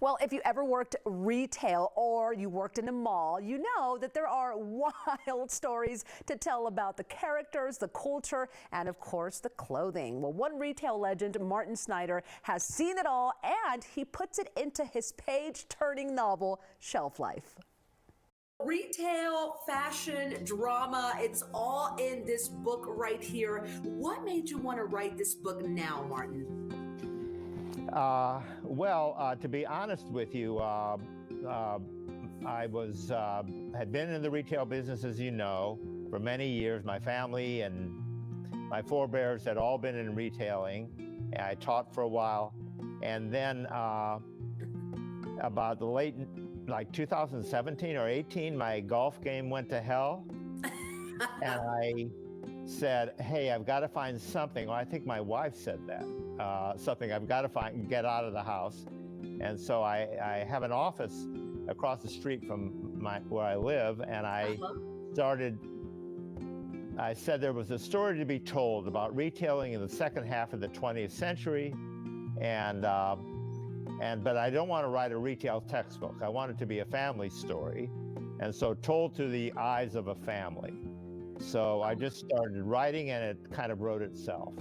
Well, if you ever worked retail or you worked in a mall, you know that there are wild stories to tell about the characters, the culture, and of course the clothing. Well, one retail legend, Martin Sneider, has seen it all, and he puts it into his page-turning novel, Shelf Life. Retail, fashion, drama, it's all in this book right here. What made you want to write this book now, Martin? To be honest with you, I had been in the retail business, as you know, for many years. My family and my forebears had all been in retailing, and I taught for a while. And then about the late, like 2017 or 18, my golf game went to hell. And I said, hey, I've got to find something. Well, I think my wife said that. Something I've got to find and get out of the house. And so I have an office across the street from where I live, and I said there was a story to be told about retailing in the second half of the 20th century, but I don't want to write a retail textbook. I want it to be a family story, and so told through the eyes of a family. So I just started writing, and it kind of wrote itself.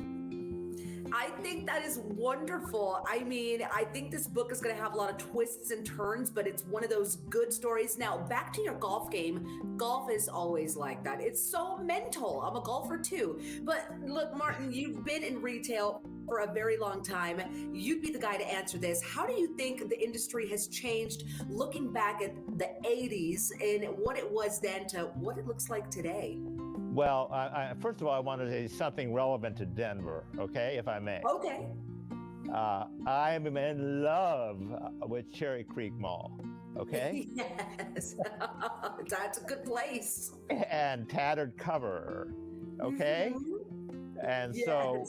I think that is wonderful. I mean, I think this book is going to have a lot of twists and turns, but it's one of those good stories. Now, back to your golf game. Golf is always like that. It's so mental. I'm a golfer too. But look, Martin, you've been in retail for a very long time. You'd be the guy to answer this. How do you think the industry has changed looking back at the 80s and what it was then to what it looks like today? Well, first of all, I want to say something relevant to Denver, okay, if I may. Okay. I'm in love with Cherry Creek Mall, okay? Yes, that's a good place. And Tattered Cover, okay? Mm-hmm. And yes. So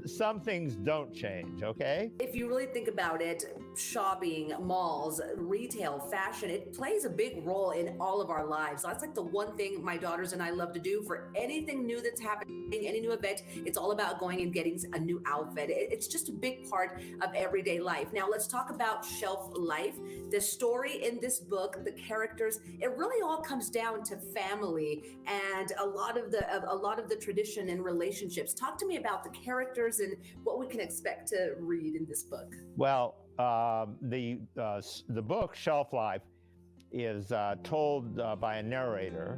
some things don't change, okay? If you really think about it, shopping, malls, retail, fashion, it plays a big role in all of our lives. That's like the one thing my daughters and I love to do for anything new that's happening, any new event. It's all about going and getting a new outfit. It's just a big part of everyday life. Now let's talk about Shelf Life. The story in this book, the characters, it really all comes down to family and a lot of the tradition and relationships. Talk to me about the characters and what we can expect to read in this book. Well, the book Shelf Life is told by a narrator,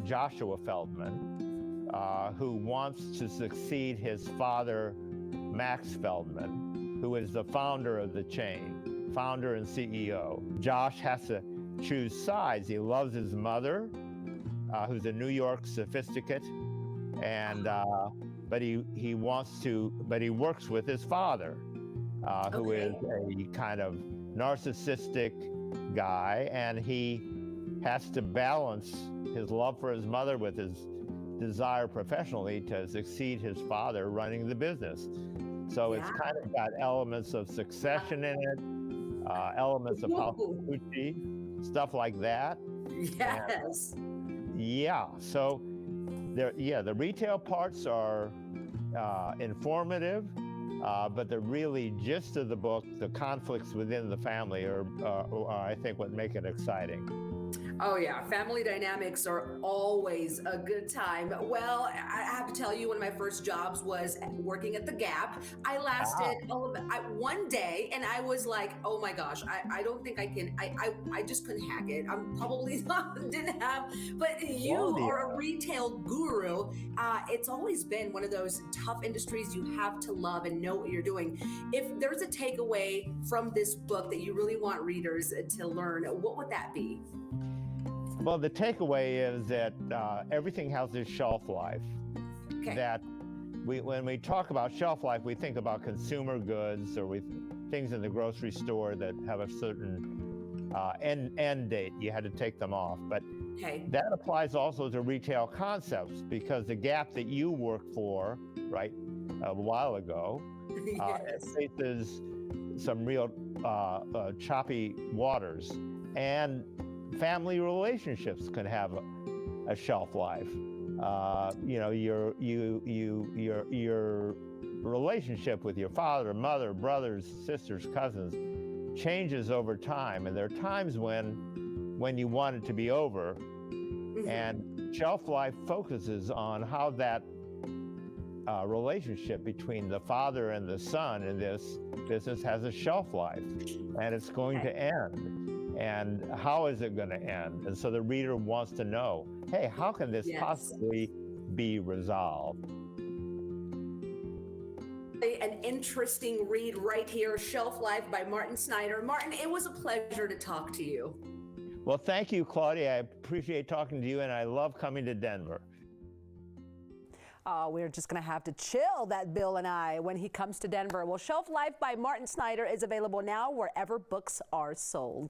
Joshua Feldman, who wants to succeed his father, Max Feldman, who is the founder of the chain, founder and CEO. Josh has to choose sides. He loves his mother, who's a New York sophisticate, and but he works with his father, who is a kind of narcissistic guy, and he has to balance his love for his mother with his desire professionally to succeed his father running the business. So it's kind of got elements of Succession in it, elements of House of Gucci, stuff like that. Yes. And, so the retail parts are informative, but the really gist of the book, the conflicts within the family are I think, what make it exciting. Oh yeah, family dynamics are always a good time. Well, I have to tell you, one of my first jobs was working at the Gap. I lasted one day, and I was like, oh my gosh, I don't think I can, I just couldn't hack it. I'm probably didn't have, but you are a retail guru. It's always been one of those tough industries you have to love and know what you're doing. If there's a takeaway from this book that you really want readers to learn, what would that be? Well, the takeaway is that everything has this shelf life. Okay. That when we talk about shelf life, we think about consumer goods or things in the grocery store that have a certain end date. You had to take them off. But that applies also to retail concepts, because the Gap that you worked for, right, a while ago, faces some real choppy waters. And family relationships can have a shelf life. Your relationship with your father, mother, brothers, sisters, cousins changes over time, and there are times when you want it to be over, and shelf life focuses on how that relationship between the father and the son in this business has a shelf life, and it's going to end. And how is it going to end? And so the reader wants to know, hey, how can this possibly be resolved? An interesting read right here, Shelf Life by Martin Sneider. Martin, it was a pleasure to talk to you. Well, thank you, Claudia. I appreciate talking to you, and I love coming to Denver. Oh, we're just going to have to chill, that Bill and I, when he comes to Denver. Well, Shelf Life by Martin Sneider is available now wherever books are sold.